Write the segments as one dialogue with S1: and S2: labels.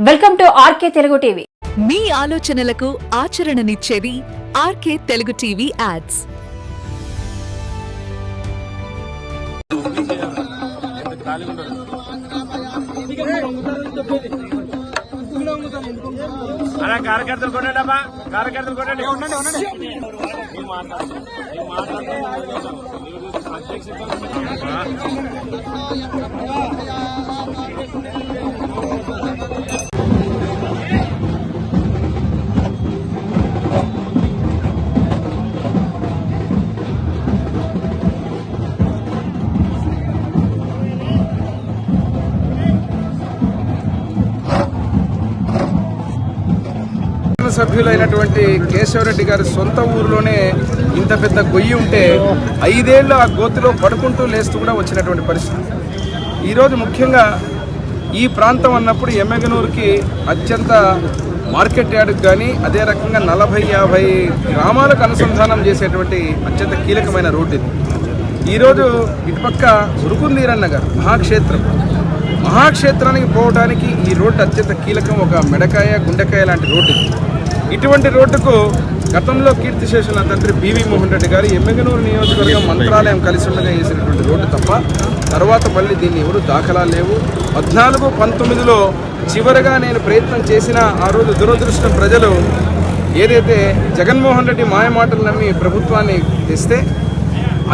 S1: Welcome to RK Telugu TV.
S2: మీ ఆలోచనలకు ఆచరణనిచ్చేది ఆర్కే తెలుగు టీవీ యాడ్స్.
S3: కార్యకర్తలు కొట్టండి అమ్మా, కార్యకర్తలు కొట్టండి.
S4: సభ్యులైనటువంటి కేశవరెడ్డి గారి సొంత ఊరిలోనే ఇంత పెద్ద గొయ్యి ఉంటే 5 ఏళ్ళు ఆ గోతిలో పడుకుంటూ లేస్తూ కూడా వచ్చినటువంటి పరిస్థితి. ఈరోజు ముఖ్యంగా ఈ ప్రాంతం అన్నప్పుడు ఎమ్మెగనూరుకి అత్యంత మార్కెట్ యార్డుకు కానీ అదే రకంగా 40-50 గ్రామాలకు అనుసంధానం చేసేటువంటి అత్యంత కీలకమైన రోడ్డు ఇది. ఈరోజు ఇటుపక్క ఉరుకుందీరన్న గారు మహాక్షేత్రానికి పోవడానికి ఈ రోడ్డు అత్యంత కీలకం. ఒక మెడకాయ గుండెకాయ లాంటి రోడ్డు. ఇటువంటి రోడ్డుకు గతంలో కీర్తిశేషుల తండ్రి బివి మోహన్ రెడ్డి గారు ఎమ్మెగనూరు నియోజకవర్గం మంత్రాలయం కలిసి ఉండగా వేసినటువంటి రోడ్డు తప్ప తర్వాత మళ్ళీ దీన్ని ఎవరు దాఖలాలు లేవు. 14-19లో చివరగా నేను ప్రయత్నం చేసిన ఆ రోజు దురదృష్టం ప్రజలు ఏదైతే జగన్మోహన్ రెడ్డి మాయమాటలు నమ్మి ప్రభుత్వాన్ని తెస్తే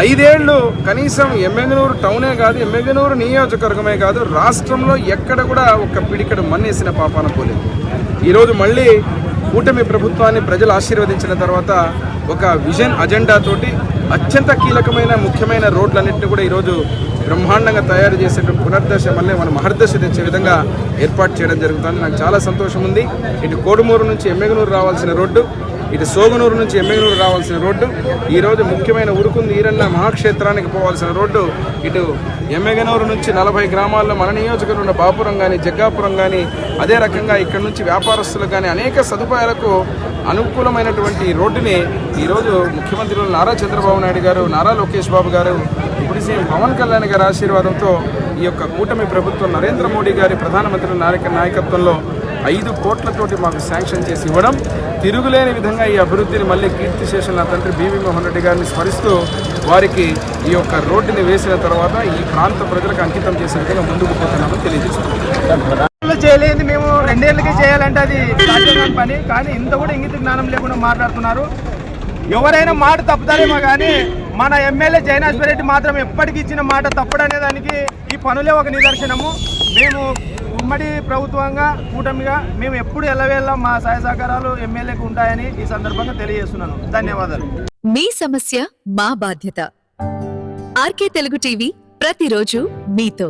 S4: 5 ఏళ్ళు కనీసం ఎమ్మెగనూరు టౌనే కాదు, ఎమ్మెగనూరు నియోజకవర్గమే కాదు, రాష్ట్రంలో ఎక్కడ కూడా ఒక పిడికడు మన్నేసిన పాపాన పోలేదు. ఈరోజు మళ్ళీ కూటమి ప్రభుత్వాన్ని ప్రజలు ఆశీర్వదించిన తర్వాత ఒక విజన్ అజెండా తోటి అత్యంత కీలకమైన ముఖ్యమైన రోడ్లన్నింటినీ కూడా ఈరోజు బ్రహ్మాండంగా తయారు చేసేటువంటి పునర్దశ మళ్ళీ మన మహర్దశ తెచ్చే విధంగా ఏర్పాటు చేయడం జరుగుతుంది. నాకు చాలా సంతోషం ఉంది. ఇటు కోడుమూరు నుంచి ఎమ్మెగనూరు రావాల్సిన రోడ్డు, ఇటు సోగనూరు నుంచి ఎమ్మెగనూరు రావాల్సిన రోడ్డు, ఈరోజు ముఖ్యమైన ఉరుకుంది ఈరన్న మహాక్షేత్రానికి పోవాల్సిన రోడ్డు, ఇటు ఎమ్మెగనూరు నుంచి 40 గ్రామాల్లో మన నియోజకవర్గంలో బాపురం కానీ జగ్గాపురం కానీ అదే రకంగా ఇక్కడ నుంచి వ్యాపారస్తులకు కానీ అనేక సదుపాయాలకు అనుకూలమైనటువంటి రోడ్డుని ఈరోజు ముఖ్యమంత్రులు నారా చంద్రబాబు నాయుడు గారు, నారా లోకేష్ బాబు గారు, ఇప్పుడు సీఎం పవన్ కళ్యాణ్ గారి ఆశీర్వాదంతో ఈ యొక్క కూటమి ప్రభుత్వం నరేంద్ర మోడీ గారి ప్రధానమంత్రి నాయకత్వంలో 5 కోట్లతోటి మాకు శాంక్షన్ చేసి ఇవ్వడం, తిరుగులేని విధంగా ఈ అభివృద్ధిని మళ్ళీ కీర్తిశేషుల తండ్రి బివి మోహన్ రెడ్డి గారిని స్మరిస్తూ వారికి ఈ యొక్క రోడ్డుని వేసిన తర్వాత ఈ ప్రాంత ప్రజలకు అంకితం చేసే విధంగా ముందుకు పోతున్నామని తెలియజేస్తున్నాం.
S5: చేయలేదు, మేము 2 ఏళ్ళకి చేయాలంటే అది సాధ్యమైన పని. కానీ ఇంత కూడా ఇంగిత జ్ఞానం లేకుండా మాట్లాడుతున్నారు. ఎవరైనా మాట తప్పుతారేమో కానీ మన ఎమ్మెల్యే జైనాశ్వర్ రెడ్డి మాత్రం ఎప్పటికి ఇచ్చిన మాట తప్పడనే దానికి ఈ పనులే ఒక నిదర్శనము. మేము ఉమ్మడి ప్రభుత్వంగా కూటమిగా మేము ఎప్పుడు ఎల్లవేళ్ళ మా సహాయ సహకారాలు ఎమ్మెల్యేకు ఉంటాయని ఈ సందర్భంగా తెలియజేస్తున్నాను. ధన్యవాదాలు.
S2: మీ సమస్య మా బాధ్యత. ఆర్కే తెలుగు టీవీ ప్రతిరోజు మీతో.